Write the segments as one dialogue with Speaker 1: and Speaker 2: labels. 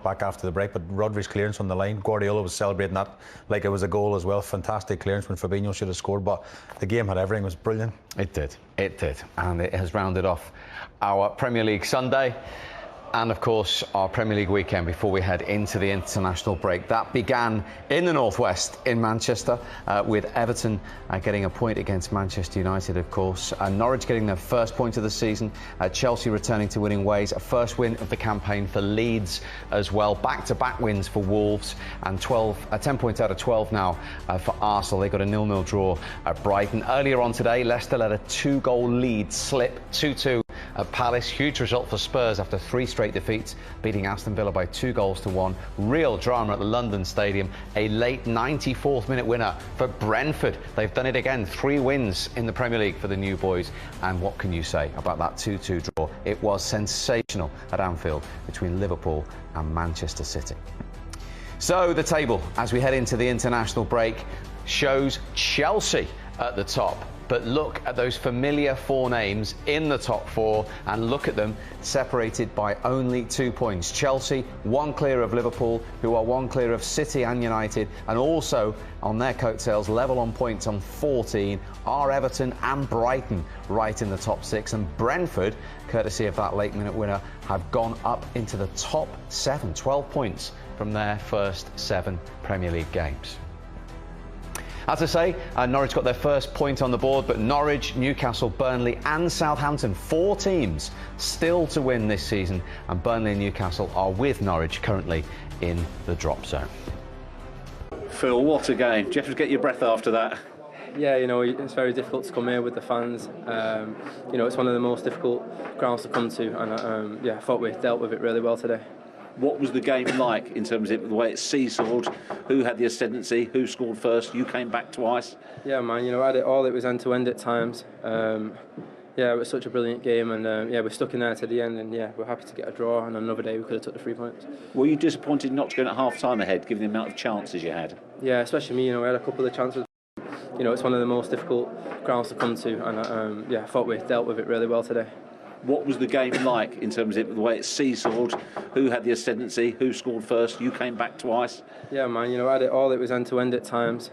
Speaker 1: back after the break, but Rodri's clearance on the line, Guardiola was celebrating that like it was a goal as well. Fantastic clearance when Fabinho should have scored, but the game had everything. It was brilliant.
Speaker 2: It did, and it has rounded off our Premier League Sunday. And of course our Premier League weekend before we head into the international break. That began in the northwest in Manchester with Everton getting a point against Manchester United, of course. Norwich getting their first point of the season. Chelsea returning to winning ways. A first win of the campaign for Leeds as well. Back-to-back wins for Wolves, and 10 points out of 12 now for Arsenal. They got a 0-0 draw at Brighton. Earlier on today, Leicester let a 2-goal lead slip, 2-2 at Palace. Huge result for Spurs after 3 straight defeats, beating Aston Villa by 2-1. Real drama at the London Stadium. A late 94th minute winner for Brentford. They've done it again. 3 wins in the Premier League for the new boys. And what can you say about that 2-2 draw? It was sensational at Anfield between Liverpool and Manchester City. So the table, as we head into the international break, shows Chelsea at the top. But look at those familiar 4 names in the top 4 and look at them separated by only 2 points. Chelsea 1 clear of Liverpool, who are 1 clear of City and United, and also on their coattails, level on points on 14, are Everton and Brighton right in the top 6. And Brentford, courtesy of that late minute winner, have gone up into the top 7, 12 points from their first 7 Premier League games. As I say, Norwich got their first point on the board, but Norwich, Newcastle, Burnley and Southampton, 4 teams still to win this season, and Burnley and Newcastle are with Norwich currently in the drop zone.
Speaker 3: Phil, what a game. Do you have to get your breath after that?
Speaker 4: Yeah, you know, it's very difficult to come here with the fans. You know, it's one of the most difficult grounds to come to, and yeah, I thought we dealt with it really well today.
Speaker 3: What was the game like in terms of the way it seesawed? Who had the ascendancy? Who scored first? You came back twice.
Speaker 4: Yeah, man, you know, I had it all. It was end to end at times. Yeah, it was such a brilliant game, and yeah, we're stuck in there to the end, and yeah, we're happy to get a draw, and another day we could have took the 3 points.
Speaker 3: Were you disappointed not to go at half-time ahead, given the amount of chances you had?
Speaker 4: Yeah, especially me, you know, we had a couple of chances. You know, it's one of the most difficult grounds to come to, and yeah, I thought we dealt with it really well today.
Speaker 3: What was the game like in terms of the way it seesawed? Who had the ascendancy? Who scored first? You came back twice.
Speaker 4: Yeah, man, you know, I had it all. It was end to end at times.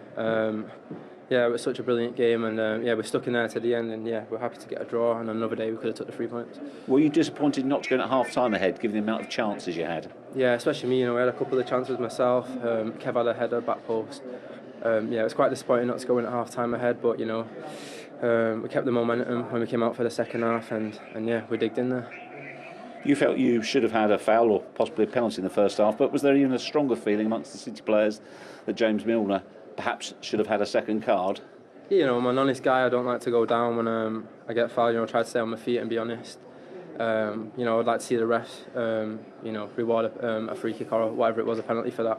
Speaker 4: Yeah, it was such a brilliant game, and yeah, we're stuck in there to the end, and yeah, we're happy to get a draw, and another day we could have took the 3 points.
Speaker 3: Were you disappointed not to go at half-time ahead, given the amount of chances you had?
Speaker 4: Yeah, especially me, you know, we had a couple of chances myself. Kev had a header, back post. Yeah, it was quite disappointing not to go in at half-time ahead, but, you know, we kept the momentum when we came out for the second half, and yeah, we digged in there.
Speaker 3: You felt you should have had a foul or possibly a penalty in the first half, but was there even a stronger feeling amongst the City players that James Milner perhaps should have had a second card?
Speaker 4: You know, I'm an honest guy. I don't like to go down when I get fouled. You know, I try to stay on my feet and be honest. You know, I'd like to see the refs, you know, reward a free kick or whatever it was, a penalty for that.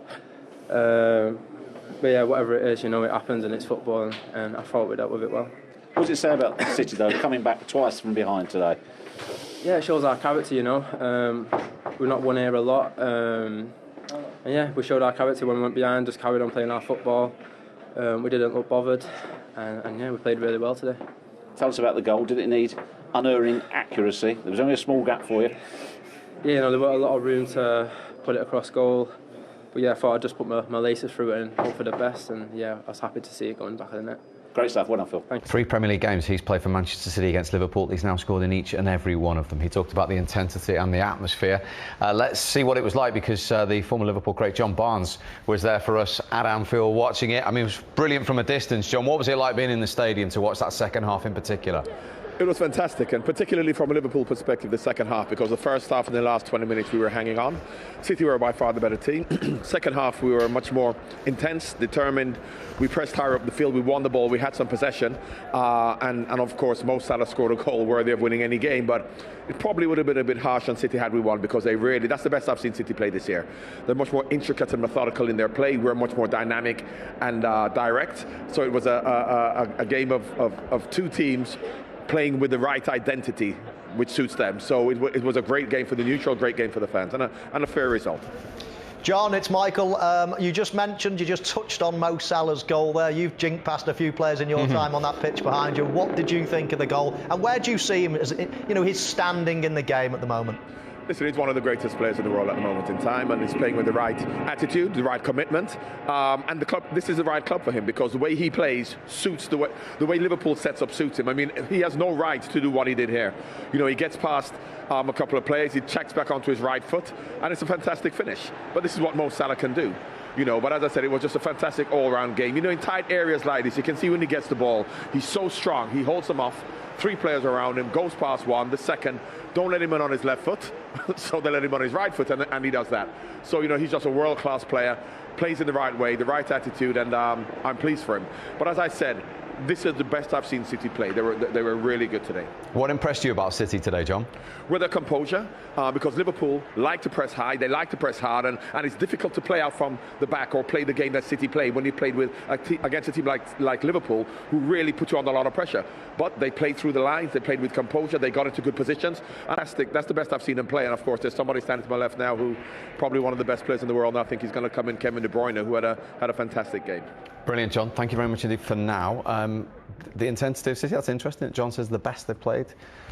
Speaker 4: But yeah, whatever it is, you know, it happens and it's football, and I thought we dealt with it well.
Speaker 3: What does it say about City, though, coming back twice from behind today?
Speaker 4: Yeah, it shows our character, you know. We've not won here a lot. And yeah, we showed our character when we went behind, just carried on playing our football. We didn't look bothered, and yeah, we played really well today.
Speaker 3: Tell us about the goal. Did it need unerring accuracy? There was only a small gap for you.
Speaker 4: Yeah, you know, there was a lot of room to put it across goal. But yeah, I thought I'd just put my laces through it and hope for the best, and yeah, I was happy to see it going back of the net.
Speaker 3: Great stuff, well done, Phil.
Speaker 4: Thanks.
Speaker 2: 3 Premier League games he's played for Manchester City against Liverpool. He's now scored in each and every one of them. He talked about the intensity and the atmosphere. Let's see what it was like, because the former Liverpool great John Barnes was there for us at Anfield watching it. I mean, it was brilliant from a distance. John, what was it like being in the stadium to watch that second half in particular?
Speaker 5: It was fantastic, and particularly from a Liverpool perspective, the second half, because the first half and the last 20 minutes we were hanging on. City were by far the better team. Second half we were much more intense, determined. We pressed higher up the field, we won the ball, we had some possession, and of course Mo Salah scored a goal worthy of winning any game, but it probably would have been a bit harsh on City had we won, because that's the best I've seen City play this year. They're much more intricate and methodical in their play. We're much more dynamic and direct, so it was a game of 2 teams playing with the right identity, which suits them. So it was a great game for the neutral, great game for the fans, and a fair result.
Speaker 6: John, it's Michael. You just touched on Mo Salah's goal there. You've jinked past a few players in your time on that pitch behind you. What did you think of the goal, and where do you see him, as, you know, his standing in the game at the moment?
Speaker 5: Listen, he's one of the greatest players in the world at the moment in time, and he's playing with the right attitude, the right commitment, and the club. This is the right club for him because the way he plays suits the way Liverpool sets up suits him. I mean, he has no right to do what he did here. You know, he gets past a couple of players, he checks back onto his right foot, and it's a fantastic finish. But this is what Mo Salah can do. You know, but as I said, it was just a fantastic all-round game. You know, in tight areas like this, you can see when he gets the ball, he's so strong. He holds them off. 3 players around him, goes past one, the second, don't let him in on his left foot, so they let him on his right foot, and he does that. So, you know, he's just a world-class player, plays in the right way, the right attitude, and I'm pleased for him. But as I said, this is the best I've seen City play. They were really good today.
Speaker 2: What impressed you about City today, John?
Speaker 5: With their composure, because Liverpool like to press high, they like to press hard, and it's difficult to play out from the back or play the game that City played when you played with against a team like Liverpool, who really put you under a lot of pressure. But they played through the lines, they played with composure, they got into good positions. Fantastic. That's the best I've seen them play. And of course, there's somebody standing to my left now who probably one of the best players in the world. And I think he's going to come in, Kevin De Bruyne, who had a fantastic game.
Speaker 2: Brilliant, John. Thank you very much indeed for now. The intensity of City, that's interesting. John says the best they've played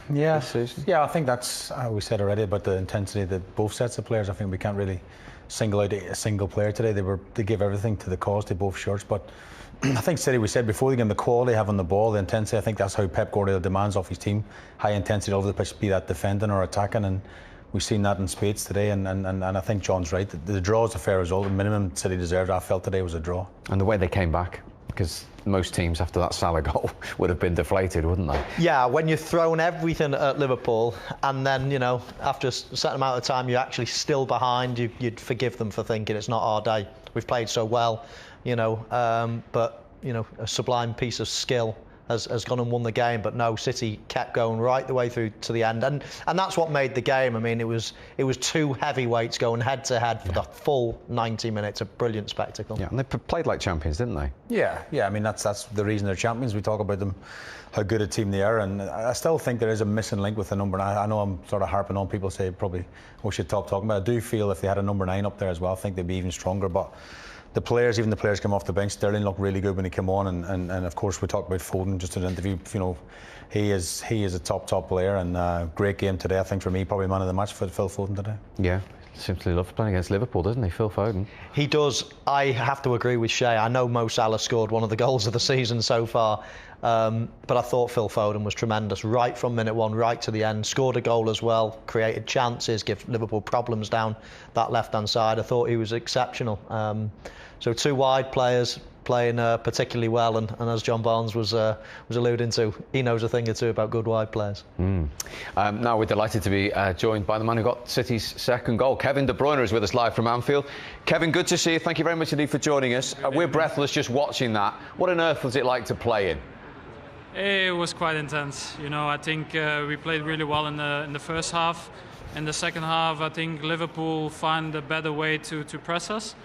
Speaker 2: this season. Yeah,
Speaker 1: I think that's, we said already about the intensity that both sets of players. I think we can't really single out a single player today. They gave everything to the cause, to both shirts. But I think City, we said before the game, the quality they have on the ball, the intensity, I think that's how Pep Guardiola demands off his team. High intensity all over the pitch, be that defending or attacking. And we've seen that in spades today, and I think John's right. The draw is a fair result. The minimum City deserved, I felt today, was a draw.
Speaker 2: And the way they came back, because most teams after that Salah goal would have been deflated, wouldn't they? Yeah,
Speaker 6: when you've thrown everything at Liverpool and then, you know, after a certain amount of time you're actually still behind, you'd forgive them for thinking it's not our day. We've played so well, you know, but, you know, a sublime piece of skill has gone and won the game, but no, City kept going right the way through to the end, and that's what made the game. I mean, it was 2 heavyweights going head to head for the full 90 minutes. A brilliant spectacle.
Speaker 2: Yeah, and they played like champions, didn't they?
Speaker 1: Yeah. I mean, that's the reason they're champions. We talk about them, how good a team they are, and I still think there is a missing link with the number 9. I know I'm sort of harping on. People say probably we should stop talking about it. I do feel if they had a number 9 up there as well, I think they'd be even stronger. But the players, even the players come off the bench, Sterling looked really good when he came on, and of course we talked about Foden just in an interview. You know, he is a top player, and great game today. I think for me, probably man of the match for Phil Foden today.
Speaker 2: Yeah, simply loves playing against Liverpool, doesn't he, Phil Foden?
Speaker 6: He does. I have to agree with Shay. I know Mo Salah scored one of the goals of the season so far, but I thought Phil Foden was tremendous right from minute 1 right to the end. Scored a goal as well, created chances, give Liverpool problems down that left-hand side. I thought he was exceptional. So 2 wide players playing particularly well, and as John Barnes was alluding to, he knows a thing or two about good wide players.
Speaker 2: Now we're delighted to be joined by the man who got City's second goal. Kevin De Bruyne is with us live from Anfield. Kevin, good to see you. Thank you very much indeed for joining us. We're breathless just watching that. What on earth was it like to play in?
Speaker 7: It was quite intense. You know, I think we played really well in the first half. In the second half, I think Liverpool found a better way to press us.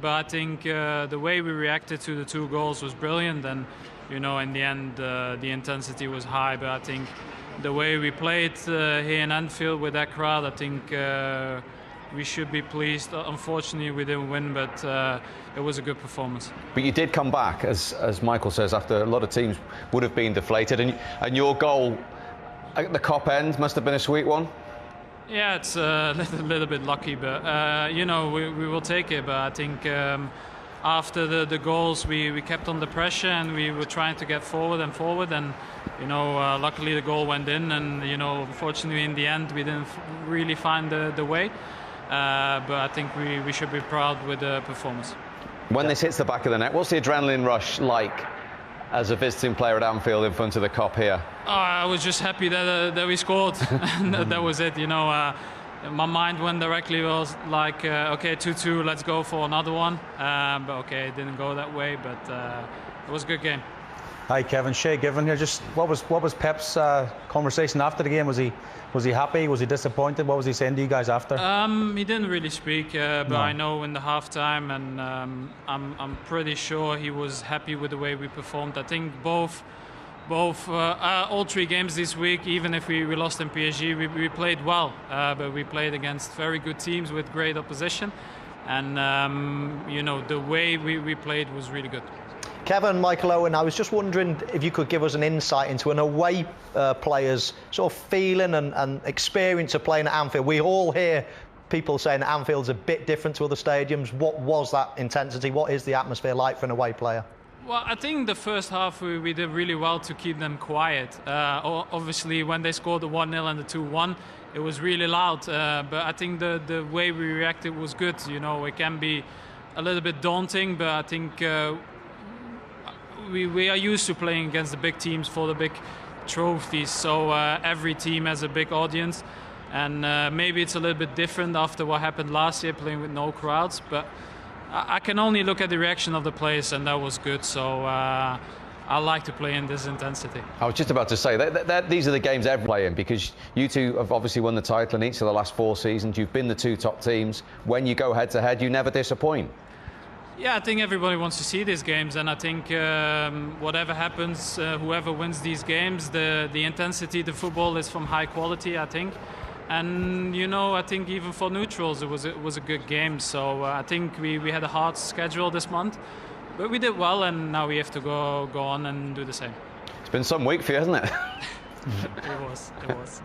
Speaker 7: But I think the way we reacted to the 2 goals was brilliant, and you know, in the end the intensity was high. But I think the way we played here in Anfield with that crowd, I think we should be pleased. Unfortunately, we didn't win, but it was a good performance.
Speaker 2: But you did come back, as Michael says, after a lot of teams would have been deflated, and your goal at the Kop end must have been a sweet one.
Speaker 7: Yeah, it's a little bit lucky, but you know, we will take it. But I think after the goals, we kept under pressure and we were trying to get forward, and you know, luckily the goal went in, and you know, unfortunately in the end we didn't really find the way. But I think we should be proud with the performance.
Speaker 2: When this hits the back of the net, what's the adrenaline rush like as a visiting player at Anfield in front of the Kop here?
Speaker 7: I was just happy that we scored. And that was it, you know. My mind went directly, was like, okay, 2-2, let's go for another one. But okay, it didn't go that way, but it was a good game.
Speaker 1: Hi Kevin, Shay Given here. Just what was Pep's conversation after the game? Was he happy? Was he disappointed? What was he saying to you guys after?
Speaker 7: He didn't really speak, but no. I know in the halftime, and I'm pretty sure he was happy with the way we performed. I think both all 3 games this week, even if we lost in PSG, we played well, but we played against very good teams with great opposition, and you know, the way we played was really good.
Speaker 6: Kevin, Michael Owen, I was just wondering if you could give us an insight into an away player's sort of feeling and experience of playing at Anfield. We all hear people saying that Anfield's a bit different to other stadiums. What was that intensity? What is the atmosphere like for an away player?
Speaker 7: Well, I think the first half we did really well to keep them quiet. Obviously, when they scored the 1-0 and the 2-1, it was really loud. But I think the way we reacted was good. You know, it can be a little bit daunting, but I think we are used to playing against the big teams for the big trophies. So every team has a big audience. And maybe it's a little bit different after what happened last year, playing with no crowds. But I can only look at the reaction of the players, and that was good. So I like to play in this intensity. I
Speaker 2: was just about to say, these are the games every play in, because you two have obviously won the title in each of the last 4 seasons. You've been the 2 top teams. When you go head-to-head, you never disappoint.
Speaker 7: Yeah, I think everybody wants to see these games, and I think whatever happens, whoever wins these games, the intensity, the football is from high quality, I think. And you know, I think even for neutrals it was a good game. So I think we had a hard schedule this month, but we did well, and now we have to go on and do the same.
Speaker 2: It's been some week for you, hasn't it?
Speaker 7: It was.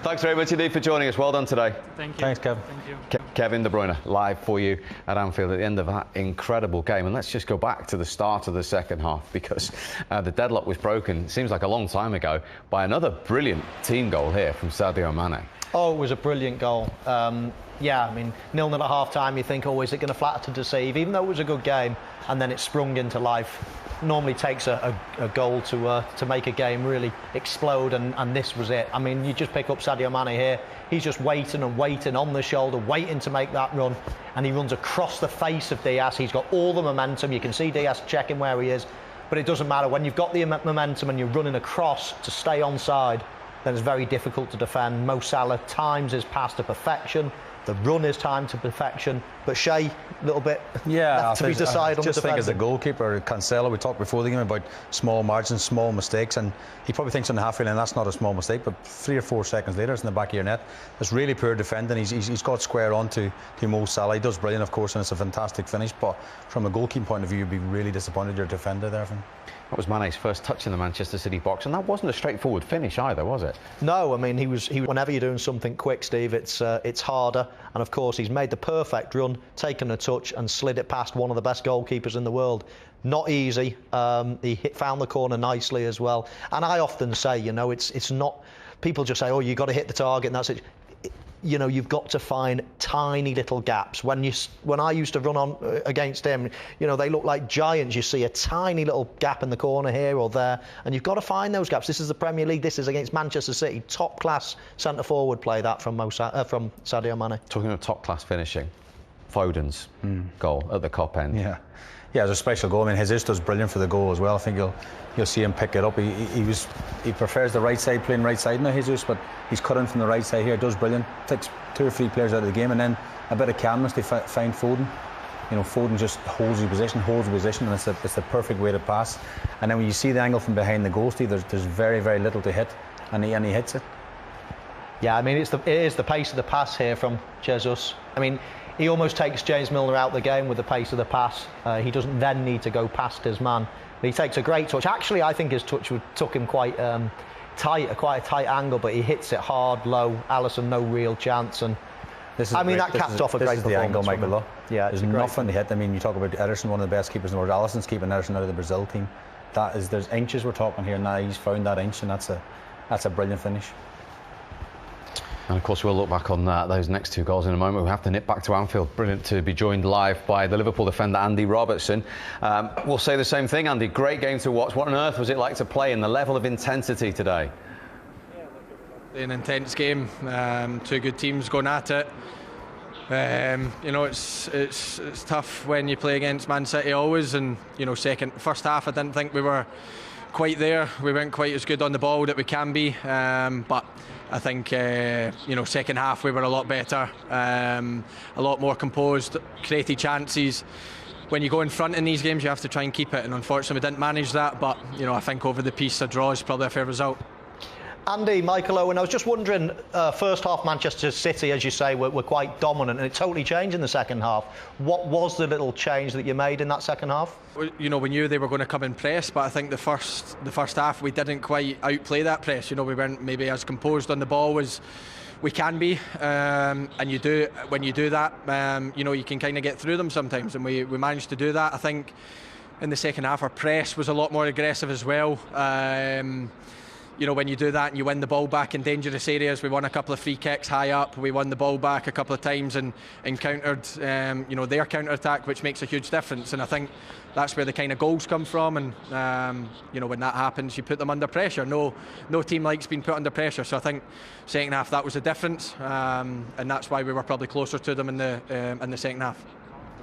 Speaker 2: Thanks very much indeed for joining us. Well done today.
Speaker 7: Thank you.
Speaker 1: Thanks, Kevin.
Speaker 7: Thank you.
Speaker 2: Kevin De Bruyne, live for you at Anfield at the end of that incredible game. And let's just go back to the start of the second half, because the deadlock was broken, it seems like a long time ago, by another brilliant team goal here from Sadio Mane.
Speaker 6: Oh, it was a brilliant goal. Yeah, I mean, 0-0 at half-time, you think, oh, is it going to flatter to deceive? Even though it was a good game, and then it sprung into life. Normally takes a goal to make a game really explode, and this was it. I mean, you just pick up Sadio Mane here. He's just waiting and waiting on the shoulder, waiting to make that run, and he runs across the face of Diaz. He's got all the momentum. You can see Diaz checking where he is, but it doesn't matter. When you've got the momentum and you're running across to stay onside, then it's very difficult to defend. Mo Salah times his pass to perfection. The run is timed to perfection. But Shea, a little bit left to be decided on the defending.
Speaker 1: I just think as a goalkeeper, Cancelo, we talked before the game about small margins, small mistakes, and he probably thinks on the half-field line that's not a small mistake, but 3 or 4 seconds later it's in the back of your net. It's really poor defending. He's got square on to Mo Salah. He does brilliant, of course, and it's a fantastic finish, but from a goalkeeping point of view, you'd be really disappointed your defender there.
Speaker 2: That was Mane's first touch in the Manchester City box, and that wasn't a straightforward finish either, was it?
Speaker 6: No, I mean, he whenever you're doing something quick, Steve, it's harder. And of course, he's made the perfect run, taken a touch, and slid it past one of the best goalkeepers in the world. Not easy. He found the corner nicely as well. And I often say, you know, it's not. People just say, oh, you got to hit the target, and that's it. You know, you've got to find tiny little gaps. When I used to run on against him, you know, they look like giants. You see a tiny little gap in the corner here or there, and you've got to find those gaps. This is the Premier League. This is against Manchester City. Top class centre forward play that from Sadio Mane.
Speaker 2: Talking of top class finishing, Foden's goal at the Kop end.
Speaker 1: Yeah, it was a special goal. I mean, Jesus does brilliant for the goal as well. I think you'll see him pick it up. He prefers the right side, playing right side now, Jesus, but he's cut in from the right side here. Does brilliant. Takes 2 or 3 players out of the game, and then a bit of calmness. They find Foden. You know, Foden just holds the position, and it's the perfect way to pass. And then when you see the angle from behind the goal, Steve, there's very, very little to hit, and he hits it.
Speaker 6: Yeah, I mean, it is the pace of the pass here from Jesus. I mean, he almost takes James Milner out of the game with the pace of the pass. He doesn't then need to go past his man. But he takes a great touch. Actually, I think his touch took him quite tight, quite a tight angle, but he hits it hard, low. Alisson, no real chance. And that capped off a great performance. This is the angle,
Speaker 1: Michael, though.
Speaker 6: Yeah,
Speaker 1: there's nothing to hit. I mean, you talk about Ederson, one of the best keepers in the world. Alisson's keeping Ederson out of the Brazil team. There's inches we're talking here now. He's found that inch, and that's a brilliant finish.
Speaker 2: And of course we'll look back on those next 2 goals in a moment. We have to nip back to Anfield. Brilliant to be joined live by the Liverpool defender Andy Robertson. We'll say the same thing, Andy. Great game to watch. What on earth was it like to play in the level of intensity today?
Speaker 8: An intense game. 2 good teams going at it. You know, it's tough when you play against Man City always. And you know, first half I didn't think we were quite there. We weren't quite as good on the ball that we can be. But I think, you know, second half we were a lot better, a lot more composed, created chances. When you go in front in these games, you have to try and keep it, and unfortunately we didn't manage that. But you know, I think over the piece, a draw is probably a fair result.
Speaker 6: Andy, Michael Owen, I was just wondering, first half Manchester City, as you say, were quite dominant, and it totally changed in the second half. What was the little change that you made in that second half?
Speaker 8: You know, we knew they were going to come and press, but I think the first half we didn't quite outplay that press. You know, we weren't maybe as composed on the ball as we can be, and you do, when you do that, you know, you can kind of get through them sometimes, and we managed to do that. I think in the second half our press was a lot more aggressive as well. You know, when you do that and you win the ball back in dangerous areas, we won a couple of free kicks high up, we won the ball back a couple of times and countered, you know, their counter-attack, which makes a huge difference. And I think that's where the kind of goals come from. And, you know, when that happens, you put them under pressure. No team likes being put under pressure. So I think second half, that was the difference. And that's why we were probably closer to them in the second half.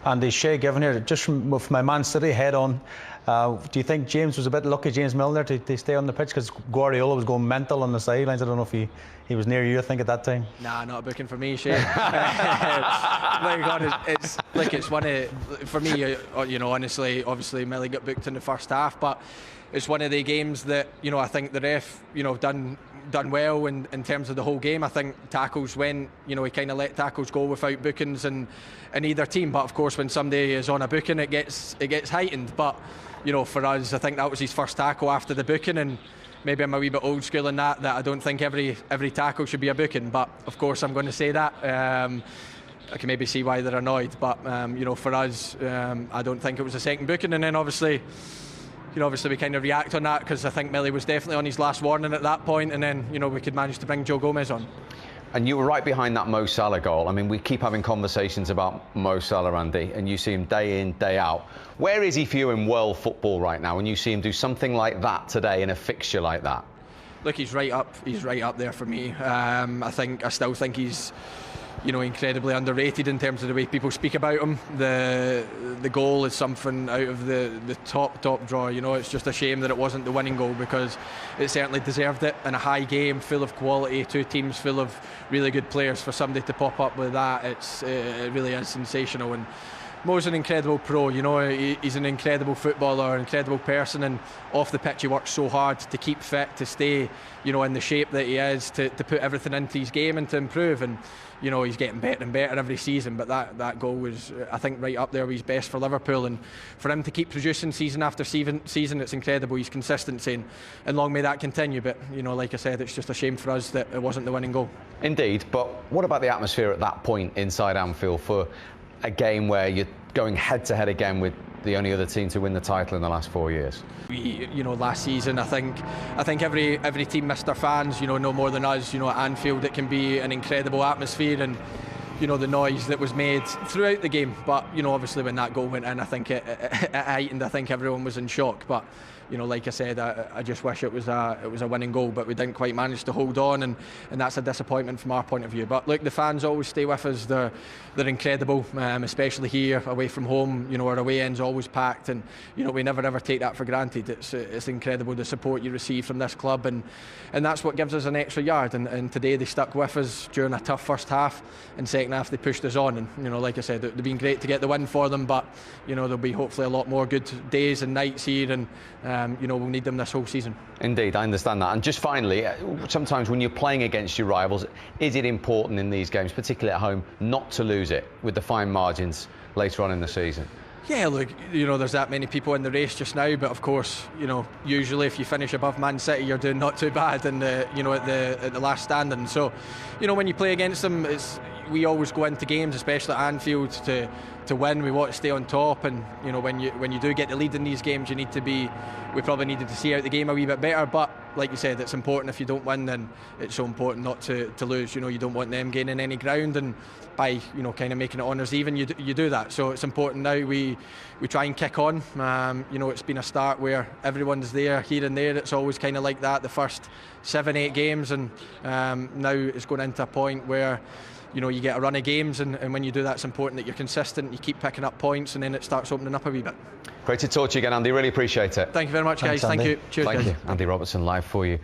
Speaker 1: Andy, Shay Given here, just from my Man City head on, do you think James was a bit lucky, James Milner, to stay on the pitch? Because Guardiola was going mental on the sidelines. I don't know if he was near you, I think, at that time.
Speaker 8: Nah, not a booking for me, Shay. My God, it's like, it's one of, for me, you know, honestly, obviously Millie got booked in the first half, but it's one of the games that, you know, I think the ref, you know, done well in terms of the whole game. I think tackles went, you know, he kind of let tackles go without bookings in either team. But of course, when somebody is on a booking, it gets heightened. But you know, for us, I think that was his first tackle after the booking, and maybe I'm a wee bit old school in that I don't think every tackle should be a booking. But of course, I'm going to say that. I can maybe see why they're annoyed, but you know, for us, I don't think it was a second booking. And then obviously, you know, we kind of react on that because I think Millie was definitely on his last warning at that point, and then, you know, we could manage to bring Joe Gomez on.
Speaker 2: And you were right behind that Mo Salah goal. I mean, we keep having conversations about Mo Salah, Andy, and you see him day in, day out. Where is he for you in world football right now when you see him do something like that today in a fixture like that?
Speaker 8: Look, he's right up there for me. I still think he's, you know, incredibly underrated in terms of the way people speak about him. The goal is something out of the top drawer. You know, it's just a shame that it wasn't the winning goal, because it certainly deserved it. In a high game full of quality, two teams full of really good players, for somebody to pop up with that, it really is sensational. And Mo's an incredible pro, you know, he's an incredible footballer, an incredible person, and off the pitch he works so hard to keep fit, to stay, you know, in the shape that he is, to put everything into his game and to improve. And you know, he's getting better and better every season, but that goal was, I think, right up there with his best for Liverpool. And for him to keep producing season after season, it's incredible, his consistency, and long may that continue. But, you know, like I said, it's just a shame for us that it wasn't the winning goal.
Speaker 2: Indeed, but what about the atmosphere at that point inside Anfield for a game where you're going head-to-head again with the only other team to win the title in the last 4 years?
Speaker 8: You know, last season, I think every team missed their fans, you know, no more than us. You know, at Anfield it can be an incredible atmosphere, and you know, the noise that was made throughout the game. But you know, obviously when that goal went in, I think it heightened. I think everyone was in shock. But you know, like I said, I just wish it was a winning goal, but we didn't quite manage to hold on, and that's a disappointment from our point of view. But look, the fans always stay with us. They're incredible, especially here away from home. You know, our away end's always packed, and you know, we never ever take that for granted. It's incredible the support you receive from this club, and that's what gives us an extra yard. And today they stuck with us during a tough first half, and second half they pushed us on. And you know, like I said, it's been great to get the win for them, but you know, there'll be hopefully a lot more good days and nights here, and you know, we'll need them this whole season.
Speaker 2: Indeed, I understand that. And just finally, sometimes when you're playing against your rivals, is it important in these games, particularly at home, not to lose it with the fine margins later on in the season?
Speaker 8: Yeah, look, you know, there's that many people in the race just now, but of course, you know, usually if you finish above Man City, you're doing not too bad, and you know, at the last standing. So, you know, when you play against them, we always go into games, especially at Anfield, to win. We want to stay on top, and you know, when you do get the lead in these games, we probably needed to see out the game a wee bit better. But like you said, it's important. If you don't win, then it's so important not to lose. You know, you don't want them gaining any ground, and by, you know, kind of making it honours even, you do that. So it's important now we try and kick on. You know, it's been a start where everyone's there, here and there. It's always kind of like that the first 7-8 games, and now it's going into a point where, you know, you get a run of games, and when you do that, it's important that you're consistent, you keep picking up points, and then it starts opening up a wee bit.
Speaker 2: Great to talk to you again, Andy. Really appreciate it.
Speaker 8: Thank you very much, guys. Thank you. Cheers, guys.
Speaker 2: Thank you. Andy Robertson live for you.